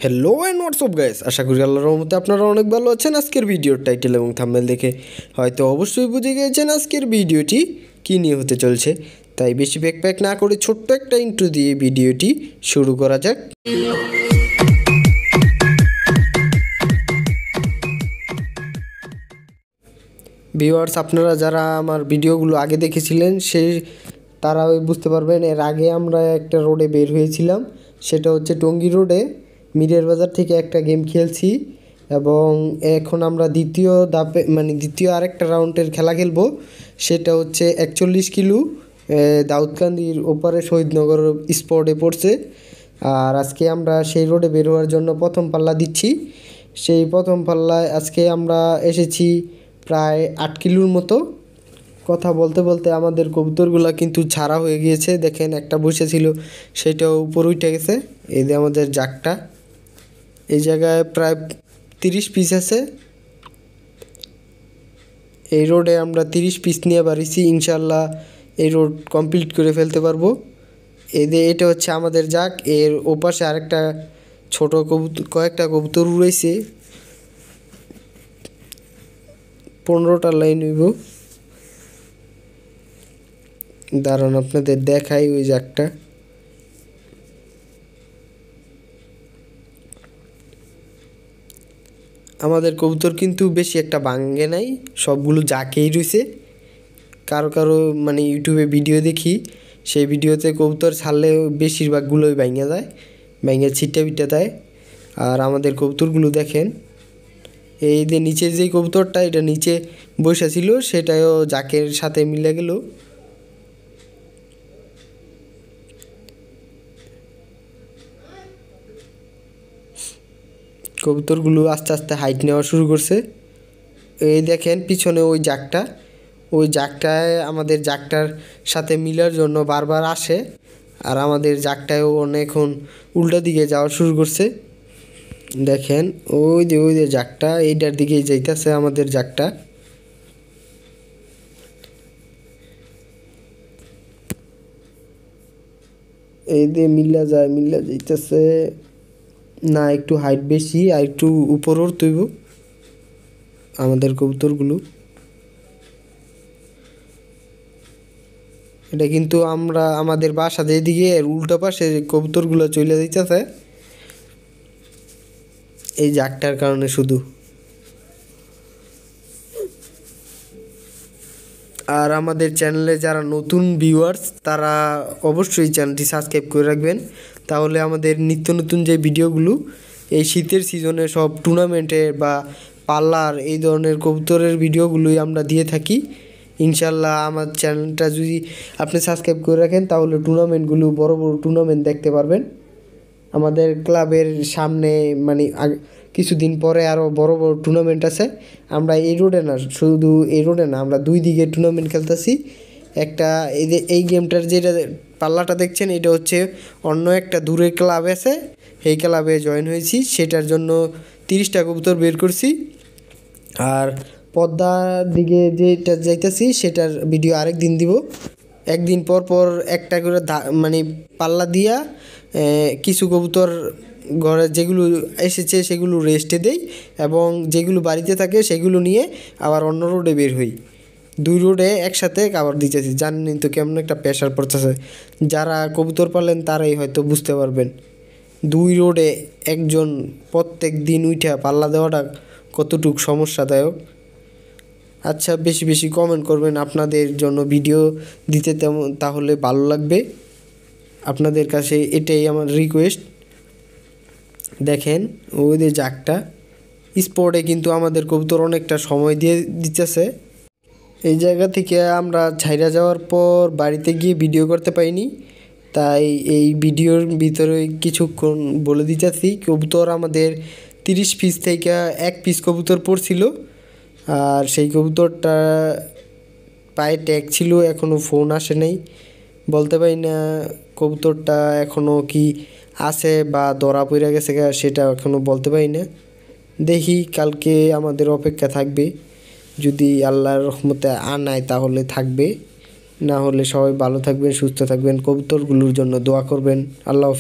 Hello and WhatsApp guys, আশা করি আল্লাহর রহমতে আপনারা অনেক ভালো আছেন। আজকের ভিডিওর টাইটেল এবং থাম্বনেল দেখে হয়তো অবশ্যই বুঝে গিয়েছেন আজকের ভিডিওটি কী নিয়ে হতে চলছে। তাই বেশি ব্যাকপ্যাক না করে ছোট্ট একটা ইন্ট্রো দিয়ে ভিডিওটি শুরু করা যাক। ভিউয়ার্স, আপনারা যারা আমার ভিডিওগুলো আগে দেখেছিলেন তারা বুঝতে পারবেন এর আগে আমরা একটা রোডে বের হয়েছিলাম, সেটা হচ্ছে টঙ্গী রোডে মিরের বাজার থেকে একটা গেম খেলছি এবং এখন আমরা দ্বিতীয় আরেকটা রাউন্ডের খেলা খেলবো। সেটা হচ্ছে 41 কিলো দাউদকান্দির ওপারে শহীদনগর স্পটে পড়ছে। আর আজকে আমরা সেই রোডে বের হওয়ার জন্য প্রথম পাল্লা দিচ্ছি। সেই প্রথম পাল্লায় আজকে আমরা এসেছি প্রায় 8 কিলোর মতো। কথা বলতে বলতে আমাদের কবুতরগুলো কিন্তু ছাড়া হয়ে গিয়েছে। দেখেন, একটা বসেছিল সেটাও উপরে উঠে গেছে। এই যে আমাদের জাকটা, এই জায়গায় প্রায় 30 পিস আছে। এই রোডে আমরা 30 পিস নিয়ে বাড়িছি, ইনশাল্লাহ এই রোড কমপ্লিট করে ফেলতে পারবো। এটা হচ্ছে আমাদের জাক। এর ওপাশে আরেকটা ছোট কয়েকটা কবুতর উড়াইছে। 15টা লাইন হইব। দাঁড়ান আপনাদের দেখাই ওই জাকটা। আমাদের কবুতর কিন্তু বেশি একটা ভাঙ্গে নাই, সবগুলো জাকেই রয়েছে। কারো ইউটিউবে ভিডিও দেখি, সেই ভিডিওতে কবুতর ছাড়লে বেশিরভাগগুলোই ভাঙে যায়, ভাঙে ছিটে বিটে দেয়। আর আমাদের কবুতরগুলো দেখেন, এই যে নিচের যেই কবুতরটা এটা নিচে বসেছিল সেটাও জাকের সাথে মিলে গেল। কবুতরগুলো আস্তে আস্তে হাইট নেওয়া শুরু করছে। এই দেখেন পিছনে ওই জাকটায় আমাদের জাকটার সাথে মিলার জন্য বারবার আসে। আর আমাদের জাকটায়ও অনেকক্ষণ উল্টা দিকে যাওয়া শুরু করছে। দেখেন ওই যে জাকটা এইটার দিকেই যাইতেছে আমাদের জাকটা। এই যে মিল্লা যাইতেছে না, একটু হাইট বেশি আর একটু উপরের তৈব আমাদের কবুতরগুলো। এটা কিন্তু আমাদের বাসা যেদিকে উল্টা পাশে কবুতরগুলো চলে যাইতেছে এই জাকটার কারণে শুধু। আর আমাদের চ্যানেলে যারা নতুন ভিউয়ার্স তারা অবশ্যই চ্যানেলটি সাবস্ক্রাইব করে রাখবেন, তাহলে আমাদের নিত্য নতুন যে ভিডিওগুলো এই শীতের সিজনে সব টুর্নামেন্টের বা পাল্লার এই ধরনের কবুতরের ভিডিওগুলোই আমরা দিয়ে থাকি। ইনশাল্লাহ আমার চ্যানেলটা যদি আপনি সাবস্ক্রাইব করে রাখেন তাহলে টুর্নামেন্টগুলো বড় বড় টুর্নামেন্ট দেখতে পারবেন। আমাদের ক্লাবের সামনে কিছুদিন পরে আরও বড় বড় টুর্নামেন্ট আছে। আমরা শুধু এই রোডে না, আমরা দুই দিকে টুর্নামেন্ট খেলতেছি। একটা এই গেমটার যেটা পাল্লাটা দেখছেন এটা হচ্ছে অন্য একটা দূরের ক্লাব আছে, এই ক্লাবে জয়েন হয়েছি, সেটার জন্য 30টা কবুতর বের করছি। আর পদ্মার দিকে যেটা যাইতেছি সেটার ভিডিও আরেক দিন দিব। একদিন পর পর একটা করে পাল্লা দিয়া কিছু কবুতর ঘরে যেগুলো এসেছে সেগুলো রেস্টে দেই এবং যেগুলো বাড়িতে থাকে সেগুলো নিয়ে আবার অন্য রোডে বের হই। দুই রোডে একসাথে খাবার দিতেছি। জানেন তো কেমন একটা প্রেশার পড়তেছে, যারা কবুতর পালেন তারাই হয়তো বুঝতে পারবেন। দুই রোডে একজন প্রত্যেক দিন উঠা পাল্লা দেওয়াটা কতটুকু সমস্যাদায়ক। আচ্ছা, বেশি বেশি কমেন্ট করবেন, আপনাদের জন্য ভিডিও দিতে তাহলে ভালো লাগবে। আপনাদের কাছে এটাই আমার রিকোয়েস্ট। দেখেন ওই যে জাকটা স্পটে কিন্তু আমাদের কবুতর অনেকটা সময় দিয়ে দিতেছে। এই জায়গা থেকে আমরা ছাইরা যাওয়ার পর বাড়িতে গিয়ে ভিডিও করতে পাইনি, তাই এই ভিডিওর ভিতরে কিছুক্ষণ বলে দিতেছি। কবুতর আমাদের 30 পিস থেকে 1 পিস কবুতর পড়ছিল। আর সেই কবুতরটা পায়ে ট্যাগ ছিল, এখনও ফোন আসে নাই। বলতে পারি না কবুতরটা এখনও কি আছে বা ধরা পড়ে গেছে সেটা এখনও বলতে পারি না। দেখি কালকে আমাদের অপেক্ষা থাকবে, যদি আল্লাহর রহমতে আনায় তাহলে থাকবে, না হলে সবাই ভালো থাকবেন, সুস্থ থাকবেন, কবুতরগুলোর জন্য দোয়া করবেন। আল্লাহ হাফেজ।